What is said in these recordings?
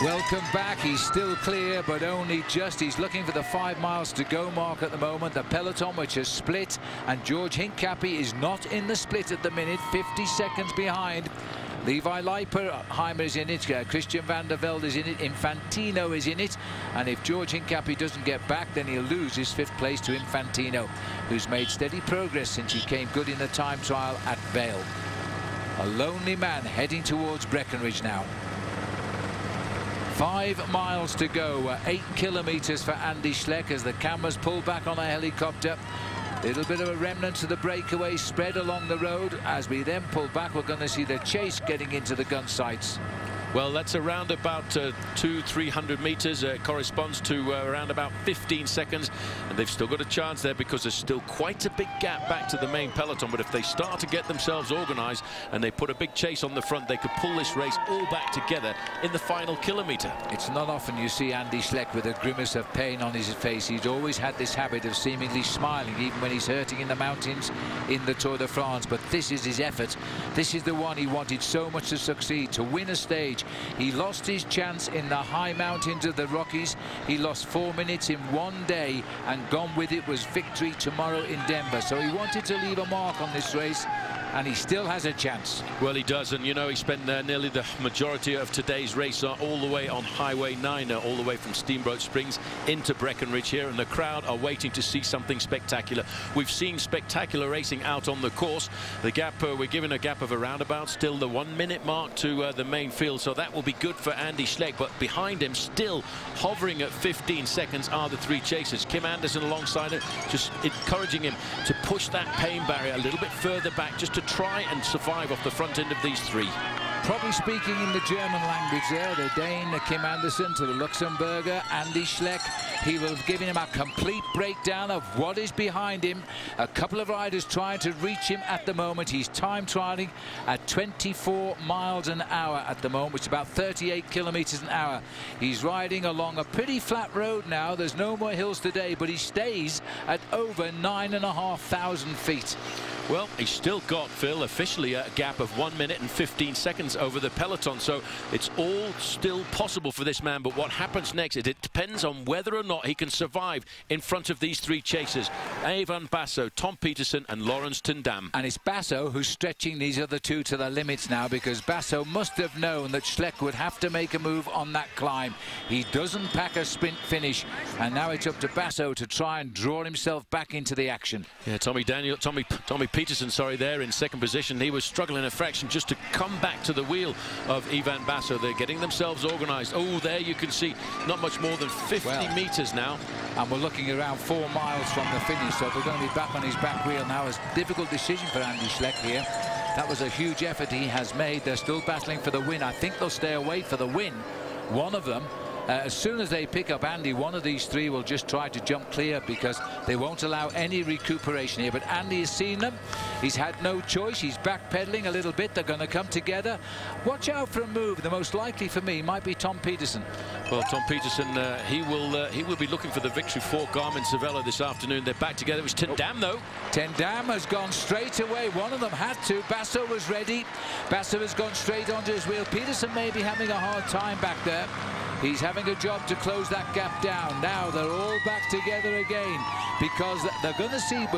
Welcome back. He's still clear, but only just. He's looking for the 5 miles to go mark at the moment. The peloton, which has split, and George Hincapie is not in the split at the minute, 50 seconds behind. Levi Leiperheimer is in it, Christian van der Velde is in it, Infantino is in it, and if George Hincapie doesn't get back, then he'll lose his 5th place to Infantino, who's made steady progress since he came good in the time trial at Vale. A lonely man heading towards Breckenridge now. 5 miles to go, 8 kilometers for Andy Schleck as the cameras pull back on a helicopter. Little bit of a remnant of the breakaway spread along the road. As we then pull back, we're going to see the chase getting into the gun sights. Well, that's around about 200-300 meters. Corresponds to around about 15 seconds. And they've still got a chance there because there's still quite a big gap back to the main peloton. But if they start to get themselves organized and they put a big chase on the front, they could pull this race all back together in the final kilometer. It's not often you see Andy Schleck with a grimace of pain on his face. He's always had this habit of seemingly smiling, even when he's hurting in the mountains in the Tour de France. But this is his effort. This is the one he wanted so much to succeed, to win a stage. He lost his chance in the high mountains of the Rockies. He lost 4 minutes in one day, and gone with it was victory tomorrow in Denver. So he wanted to leave a mark on this race, and he still has a chance. Well, he does, and you know, he spent nearly the majority of today's race all the way on Highway 9, all the way from Steamboat Springs into Breckenridge here, and the crowd are waiting to see something spectacular. We've seen spectacular racing out on the course. The gap, we're given a gap of around about still the 1 minute mark to the main field, so that will be good for Andy Schleck. But behind him, still hovering at 15 seconds, are the 3 chasers. Kim Anderson alongside him, just encouraging him to push that pain barrier a little bit further back, just to try and survive off the front end of these 3. Probably speaking in the German language there, the Dane Kim Anderson to the Luxembourger Andy Schleck. He will have given him a complete breakdown of what is behind him. A couple of riders trying to reach him at the moment. He's time trialing at 24 miles an hour at the moment, which is about 38 kilometers an hour. He's riding along a pretty flat road now. There's no more hills today, but he stays at over 9,500 feet. Well, he's still got, Phil, officially a gap of 1 minute and 15 seconds over the peloton, so it's all still possible for this man. But what happens next, it depends on whether or not he can survive in front of these 3 chasers: Evan Basso, Tom Peterson and Laurens ten Dam. And it's Basso who's stretching these other 2 to the limits now, because Basso must have known that Schleck would have to make a move on that climb. He doesn't pack a sprint finish, and now it's up to Basso to try and draw himself back into the action. Yeah, Tommy Peterson, sorry, there in second position. He was struggling a fraction just to come back to the wheel of Evan Basso. They're getting themselves organized. Oh, there you can see not much more than 50 meters now. And we're looking around 4 miles from the finish, so they're going to be back on his back wheel now. It's a difficult decision for Andy Schleck here. That was a huge effort he has made. They're still battling for the win. I think they'll stay away for the win. One of them. As soon as they pick up Andy, one of these 3 will just try to jump clear, because they won't allow any recuperation here. But Andy has seen them. He's had no choice. He's backpedaling a little bit. They're going to come together. Watch out for a move. The most likely for me might be Tom Peterson. Well, Tom Peterson, he will be looking for the victory for Garmin-Cervelo this afternoon. They're back together. It was ten Dam, though. Ten Dam has gone straight away. One of them had to. Basso was ready. Basso has gone straight onto his wheel. Peterson may be having a hard time back there. He's having a job to close that gap down. Now they're all back together again, because we're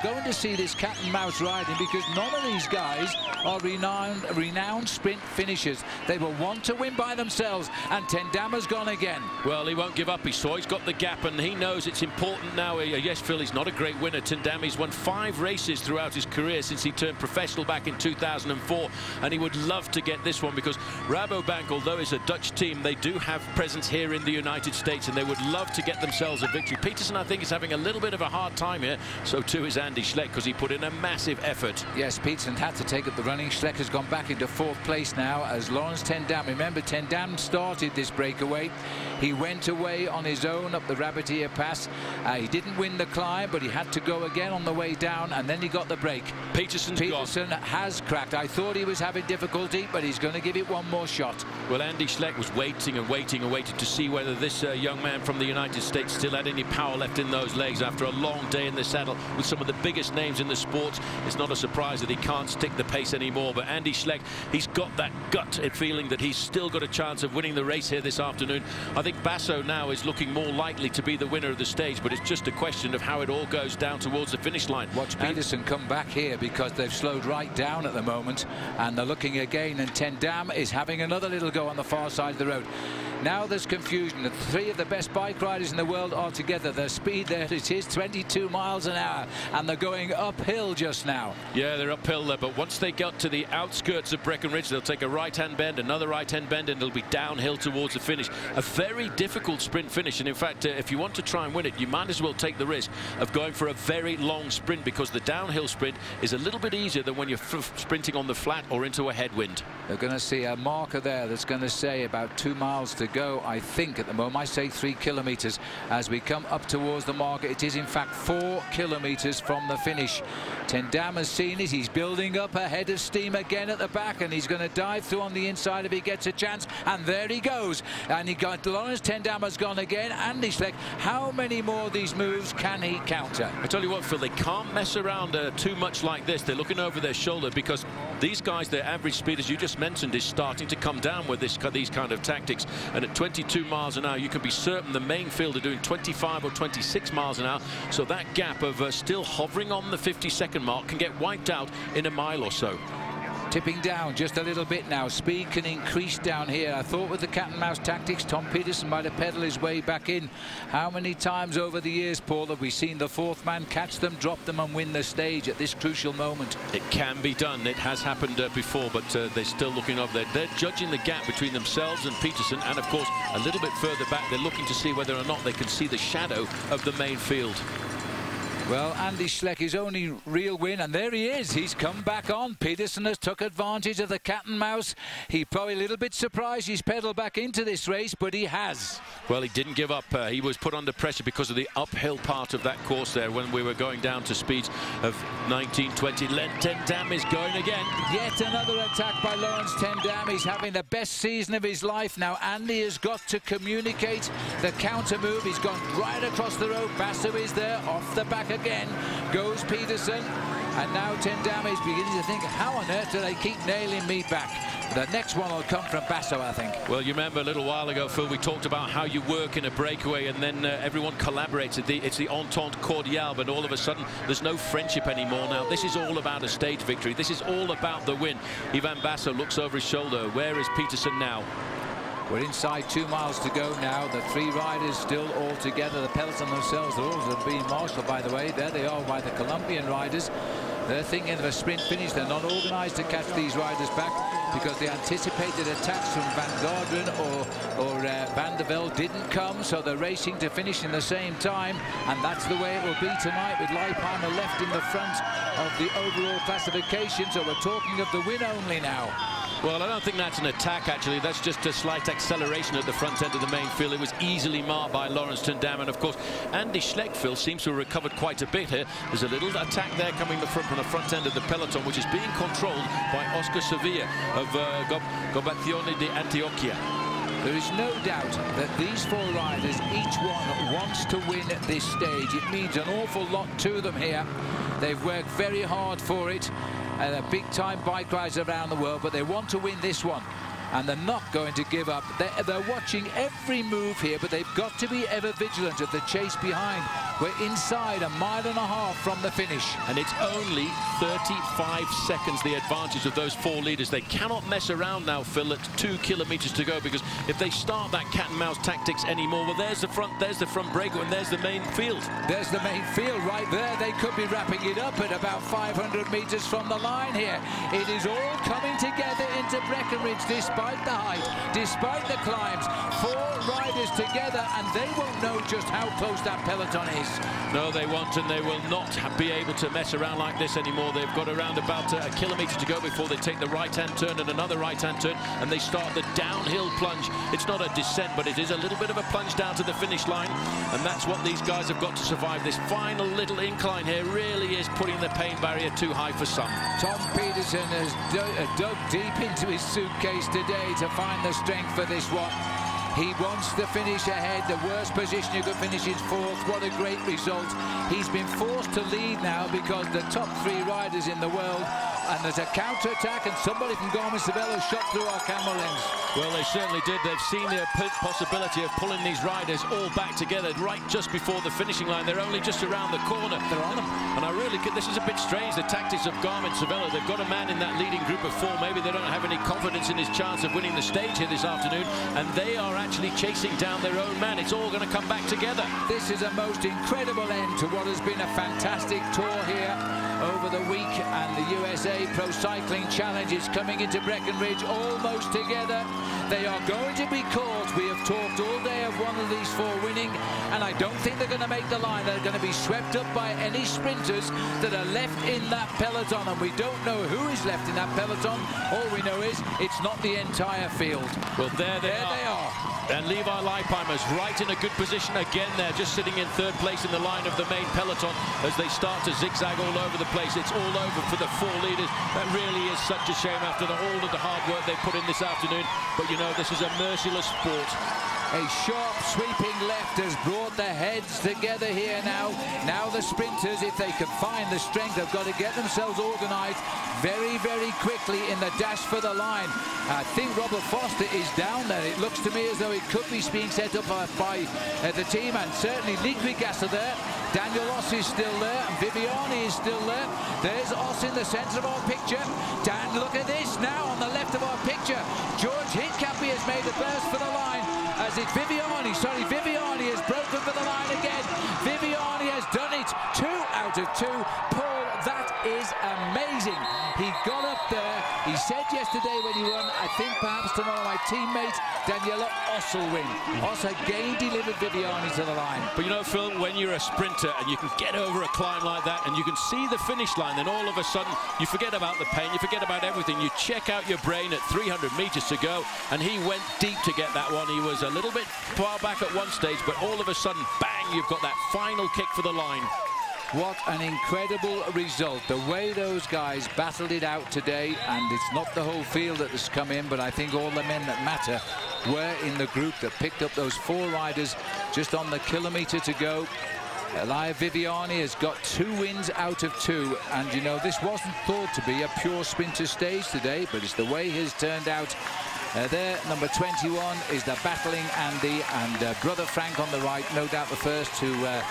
going to see this cat and mouse riding, because none of these guys are renowned sprint finishers. They will want to win by themselves, and ten Dam has gone again. Well, he won't give up. He saw he's got the gap, and he knows it's important now. Yes, Phil, he's not a great winner. ten Dam, he's won 5 races throughout his career since he turned professional back in 2004, and he would love to get this one, because Rabobank, although it's a Dutch team, they do have presence here in the United States, and they would love to get themselves a victory. Peterson, I think, is having a little bit of a hard time here. So too is Andy Schleck, because he put in a massive effort. Yes, Peterson had to take up the running. Schleck has gone back into 4th place now as Laurens ten Dam. Remember, ten Dam started this breakaway. He went away on his own up the Rabbit Ear Pass. He didn't win the climb, but he had to go again on the way down, and then he got the break. Peterson has cracked. I thought he was having difficulty, but he's going to give it one more shot. Well, Andy Schleck was waiting and waiting and waiting waiting to see whether this young man from the United States still had any power left in those legs after a long day in the saddle with some of the biggest names in the sport. It's not a surprise that he can't stick the pace anymore, but Andy Schleck, he's got that gut feeling that he's still got a chance of winning the race here this afternoon. I think Basso now is looking more likely to be the winner of the stage, but it's just a question of how it all goes down towards the finish line. Watch Peterson come back here because they've slowed right down at the moment, and they're looking again, and Ten Dam is having another little go on the far side of the road. Now there's confusion. The three of the best bike riders in the world are together. Their speed there, it is 22 miles an hour, and they're going uphill just now. Yeah, they're uphill there, but once they get to the outskirts of Breckenridge, they'll take a right-hand bend, another right-hand bend, and it'll be downhill towards the finish. A very difficult sprint finish, and in fact, if you want to try and win it, you might as well take the risk of going for a very long sprint, because the downhill sprint is a little bit easier than when you're sprinting on the flat or into a headwind. They're going to see a marker there that's going to say about 2 miles to go, I think, at the moment. I say 3 kilometers as we come up towards the marker. It is in fact 4 kilometers from the finish. Ten Dam has seen it. He's building up a head of steam again at the back, and he's going to dive through on the inside if he gets a chance, and there he goes. And he got Lawrence Ten Dam has gone again. Andy Schleck, how many more of these moves can he counter? I tell you what, Phil, they can't mess around too much like this. They're looking over their shoulder, because these guys, their average speed, as you just mentioned, is starting to come down with these kind of tactics. And at 22 miles an hour, you can be certain the main field are doing 25 or 26 miles an hour. So that gap of still hovering on the 50-second mark can get wiped out in a mile or so. Tipping down just a little bit now. Speed can increase down here. I thought with the cat and mouse tactics, Tom Peterson might have pedaled his way back in. How many times over the years, Paul, have we seen the fourth man catch them, drop them, and win the stage at this crucial moment? It can be done. It has happened before, but they're still looking over there. They're judging the gap between themselves and Peterson, and of course, a little bit further back, they're looking to see whether or not they can see the shadow of the main field. Well, Andy Schleck, his only real win, and there he is. He's come back on. Peterson has took advantage of the cat and mouse. He's probably a little bit surprised he's pedaled back into this race, but he has. Well, he didn't give up. He was put under pressure because of the uphill part of that course there when we were going down to speeds of 19, 20. Ten Dam is going again. Yet another attack by Lawrence Ten Dam. He's having the best season of his life. Now Andy has got to communicate the counter move. He's gone right across the road. Basso is there, off the back again goes Peterson, and now Ten Dam is beginning to think, how on earth do they keep nailing me back? The next one will come from Basso, I think. Well, you remember a little while ago, Phil, we talked about how you work in a breakaway, and then everyone collaborates. It's the entente cordiale, but all of a sudden there's no friendship anymore now. This is all about a stage victory. This is all about the win. Ivan Basso looks over his shoulder. Where is Peterson now? We're inside 2 miles to go now. The three riders still all together. The peloton themselves are also being marshaled, by the way. There they are by the Colombian riders. They're thinking of a sprint finish. They're not organised to catch these riders back because the anticipated attacks from Van Garderen or Van der Velde didn't come, so they're racing to finish in the same time, and that's the way it will be tonight, with Leipheimer left in the front of the overall classification. So we're talking of the win only now. Well, I don't think that's an attack, actually. That's just a slight acceleration at the front end of the main field. It was easily marked by Lawrence Ten Dam, and of course Andy Schleck, Phil, seems to have recovered quite a bit here. There's a little attack there coming from the front end of the peloton, which is being controlled by Oscar Sevilla of Gobazione de Antioquia. There is no doubt that these four riders, each one wants to win this stage. It means an awful lot to them here. They've worked very hard for it. They're big-time bike riders around the world, but they want to win this one, and they're not going to give up. They're watching every move here, but they've got to be ever vigilant of the chase behind. We're inside 1.5 miles from the finish. And it's only 35 seconds the advantage of those four leaders. They cannot mess around now, Phil, at 2 kilometers to go, because if they start that cat and mouse tactics anymore, well, there's the front breaker, and there's the main field. There's the main field right there. They could be wrapping it up at about 500 meters from the line here. It is all coming together into Breckenridge, despite the height, despite the climbs. Four riders together, and they won't know just how close that peloton is. No, they won't, and they will not be able to mess around like this anymore. They've got around about a kilometer to go before they take the right-hand turn and another right-hand turn, and they start the downhill plunge. It's not a descent, but it is a little bit of a plunge down to the finish line, and that's what these guys have got to survive. This final little incline here really is putting the pain barrier too high for some. Tom Peterson has dug deep into his suitcase today to find the strength for this one. He wants to finish ahead. The worst position you could finish is fourth. What a great result. He's been forced to lead now because the top 3 riders in the world, and there's a counter-attack, and somebody from Garmin-Cervelo shot through our camera lens. Well, they certainly did. They've seen the possibility of pulling these riders all back together right just before the finishing line. They're only just around the corner. They're on them. And I really could, this is a bit strange, the tactics of Garmin-Cervelo. They've got a man in that leading group of 4. Maybe they don't have any confidence in his chance of winning the stage here this afternoon, and they are actually chasing down their own man. It's all going to come back together. This is a most incredible end to what has been a fantastic tour here over the week, and the USA Pro Cycling Challenge is coming into Breckenridge almost together. They are going to be caught. We have talked all day of one of these 4 winning, and I don't think they're going to make the line. They're going to be swept up by any sprinters that are left in that peloton, and we don't know who is left in that peloton. All we know is it's not the entire field. Well, there they are. And Levi Leipheimer's right in a good position again there, just sitting in 3rd place in the line of the main peloton as they start to zigzag all over the place. It's all over for the 4 leaders. That really is such a shame after all of the hard work they put in this afternoon. But, you know, this is a merciless sport. A sharp sweeping left has brought the heads together here now. Now the sprinters, if they can find the strength, have got to get themselves organised very, very quickly in the dash for the line. I think Robert Foster is down there. It looks to me as though it could be being set up by the team, and certainly Liquigas are there. Daniel Oss is still there, and Viviani is still there. There's Oss in the centre of our picture. Dan, look at this now on the left of our picture. George Hincapie has made the burst for the line. As it's Viviani has broken for the line again. Viviani has done it. 2 out of 2. Paul, that is amazing. He got up there. He said yesterday when he won, I think perhaps tomorrow my teammate Daniela Oss will win. Oss again delivered Viviani to the line. But you know, Phil, when you're a sprinter and you can get over a climb like that and you can see the finish line, then all of a sudden you forget about the pain, you forget about everything. You check out your brain at 300 meters to go, and he went deep to get that one. He was a little bit far back at one stage, but all of a sudden, bang, you've got that final kick for the line. What an incredible result. The way those guys battled it out today, and it's not the whole field that has come in, but I think all the men that matter were in the group that picked up those 4 riders just on the kilometre to go. Elia Viviani has got 2 wins out of 2, and you know, this wasn't thought to be a pure sprinter stage today, but it's the way it has turned out. There, number 21 is the battling Andy, and brother Frank on the right, no doubt the first to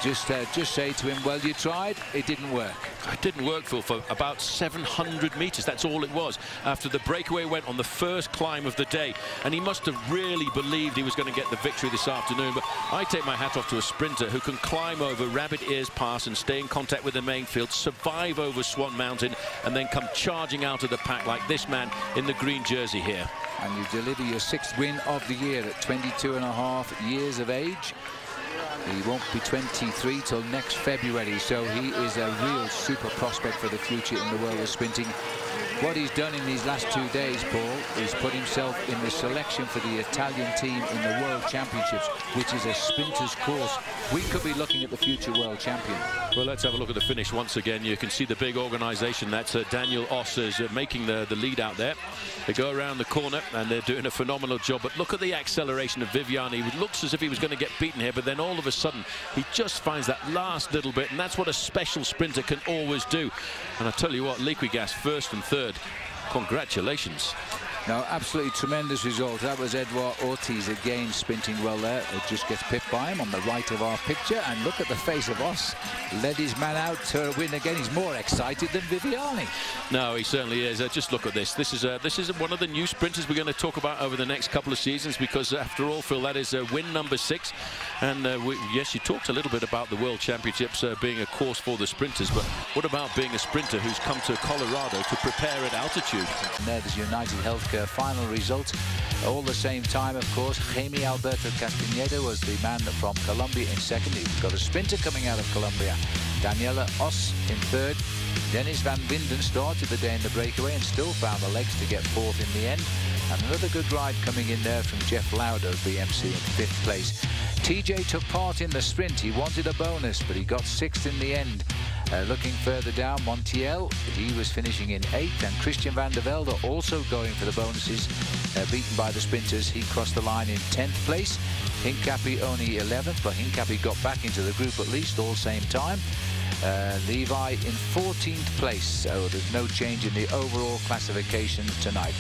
just say to him, well, you tried, it didn't work. It didn't work, Phil, for about 700 meters. That's all it was after the breakaway went on the first climb of the day, and he must have really believed he was going to get the victory this afternoon. But I take my hat off to a sprinter who can climb over Rabbit Ears Pass and stay in contact with the main field, survive over Swan Mountain, and then come charging out of the pack like this man in the green jersey here. And you deliver your 6th win of the year at 22.5 years of age. He won't be 23 till next February, so he is a real super prospect for the future in the world of sprinting. What he's done in these last 2 days, Paul, is put himself in the selection for the Italian team in the World Championships, which is a sprinter's course. We could be looking at the future world champion. Well, let's have a look at the finish once again. You can see the big organisation. That's Daniel Oss is making the lead out there. They go around the corner and they're doing a phenomenal job. But look at the acceleration of Viviani. It looks as if he was going to get beaten here, but then all of a sudden he just finds that last little bit, and that's what a special sprinter can always do. And I tell you what, Liquigas 1st and 3rd. Congratulations. No, absolutely tremendous result. That was Edouard Ortiz again sprinting well there. It just gets pipped by him on the right of our picture. And look at the face of Oss. Led his man out to win again. He's more excited than Viviani. No, he certainly is. Just look at this. This is one of the new sprinters we're going to talk about over the next couple of seasons, because after all, Phil, that is win number 6. And yes, you talked a little bit about the World Championships being a course for the sprinters, but what about being a sprinter who's come to Colorado to prepare at altitude? And there's United Healthcare final result. All the same time, of course, Jaime Alberto Castañeda was the man from Colombia in 2nd. He's got a sprinter coming out of Colombia. Daniela Oss in 3rd. Dennis Van Winden started the day in the breakaway and still found the legs to get 4th in the end. And another good ride coming in there from Jeff Lauder of BMC in 5th place. TJ took part in the sprint. He wanted a bonus, but he got 6th in the end. Looking further down, Montiel, he was finishing in 8th, and Christian van der Velde also going for the bonuses, beaten by the sprinters. He crossed the line in 10th place. Hincapie only 11th, but Hincapie got back into the group at least, all same time. Levi in 14th place, so there's no change in the overall classification tonight.